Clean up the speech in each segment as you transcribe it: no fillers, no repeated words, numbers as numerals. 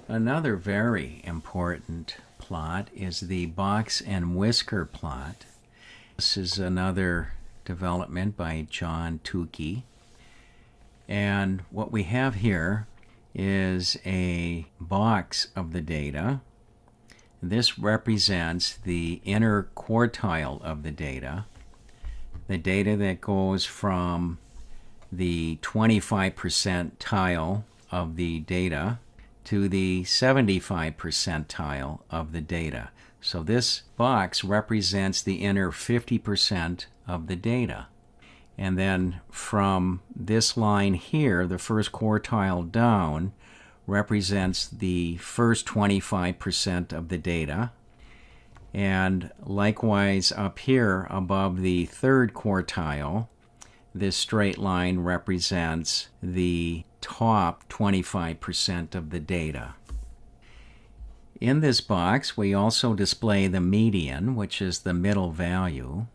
Another very important plot is the box and whisker plot. This is another development by John Tukey. And what we have here is a box of the data. This represents the inner quartile of the data that goes from the 25 percentile of the data to the 75 percentile of the data. So this box represents the inner 50% of the data. And then from this line here, the first quartile down represents the first 25% of the data. And likewise up here above the third quartile, this straight line represents the top 25% of the data. In this box, we also display the median, which is the middle value,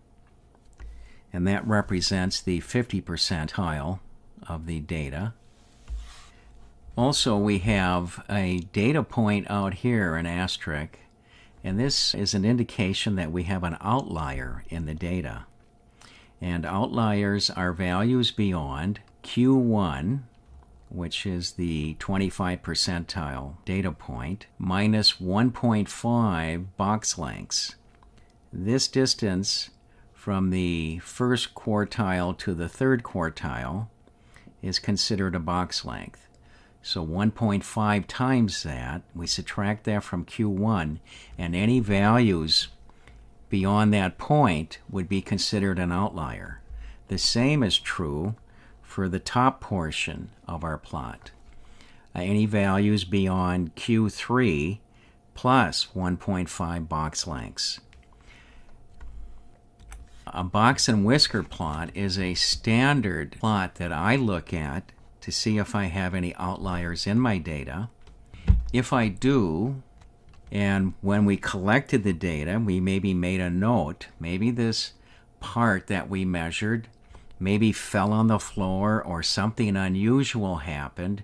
and that represents the 50 percentile of the data. Also, we have a data point out here, an asterisk, and this is an indication that we have an outlier in the data. And outliers are values beyond Q1, which is the 25 percentile data point, minus 1.5 box lengths. This distance from the first quartile to the third quartile is considered a box length. So 1.5 times that, we subtract that from Q1, and any values beyond that point would be considered an outlier. The same is true for the top portion of our plot. Any values beyond Q3 plus 1.5 box lengths. A box and whisker plot is a standard plot that I look at to see if I have any outliers in my data. If I do, and when we collected the data, we maybe made a note, maybe this part that we measured maybe fell on the floor or something unusual happened,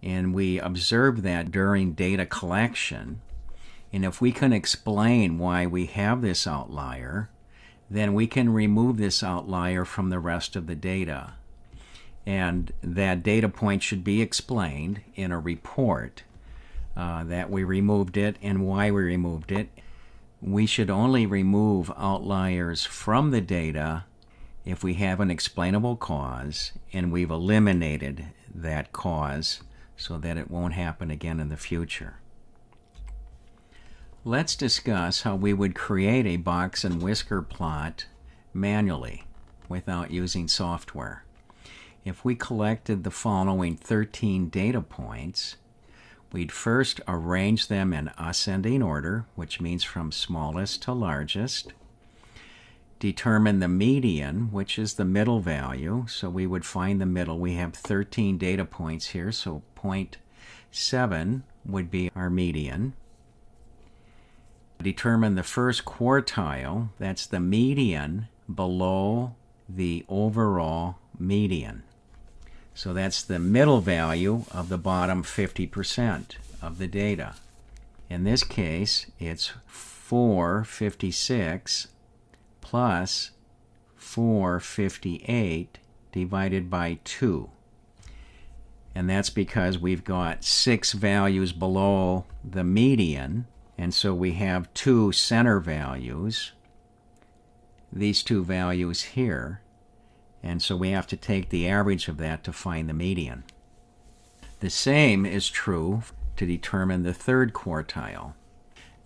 and we observed that during data collection. And if we can explain why we have this outlier, then we can remove this outlier from the rest of the data. And that data point should be explained in a report that we removed it and why we removed it. We should only remove outliers from the data if we have an explainable cause and we've eliminated that cause so that it won't happen again in the future. Let's discuss how we would create a box and whisker plot manually without using software. If we collected the following 13 data points, we'd first arrange them in ascending order, which means from smallest to largest. Determine the median, which is the middle value. So we would find the middle. We have 13 data points here, so 0.7 would be our median. Determine the first quartile, that's the median below the overall median. So that's the middle value of the bottom 50% of the data. In this case, it's 456 plus 458 divided by 2. And that's because we've got 6 values below the median, and so we have 2 center values, these 2 values here, and so we have to take the average of that to find the median. The same is true to determine the third quartile,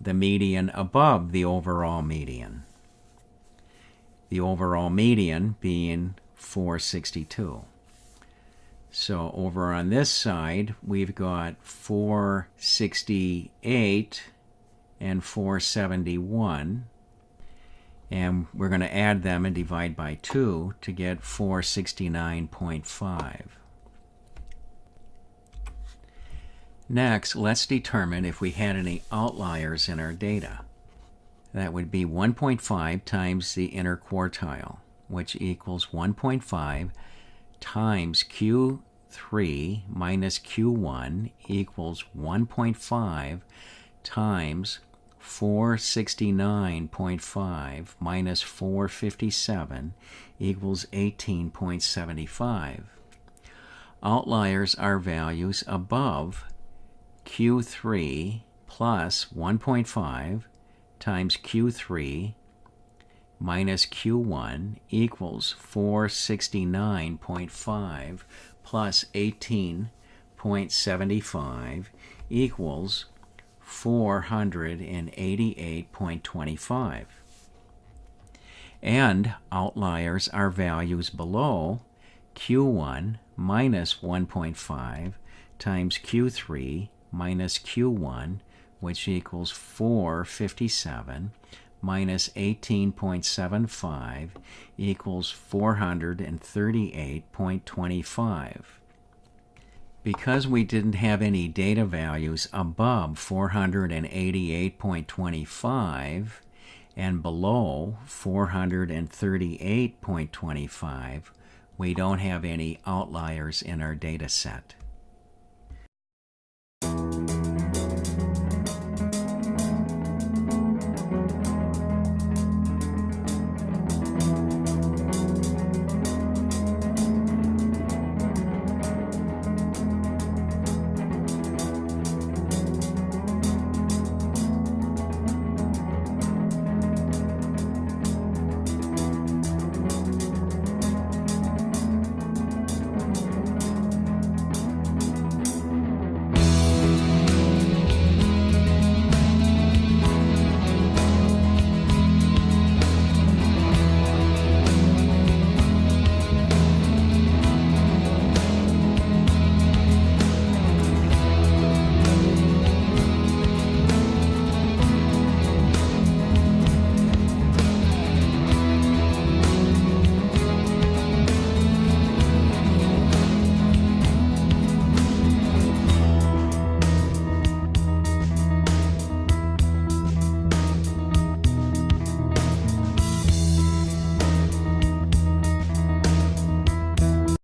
the median above the overall median. The overall median being 462. So over on this side, we've got 468 and 471. And we're going to add them and divide by 2 to get 469.5. Next, let's determine if we had any outliers in our data. That would be 1.5 times the inner quartile, which equals 1.5 times Q3 Q3 minus Q1 equals 1.5 times 469.5 minus 457 equals 18.75. Outliers are values above Q3 plus 1.5 times Q3 minus Q1 equals 469.5 plus 18.75 equals 488.25. And outliers are values below Q1 minus 1.5 times Q3 minus Q1, which equals 457, minus 18.75 equals 438.25. Because we didn't have any data values above 488.25 and below 438.25, we don't have any outliers in our data set.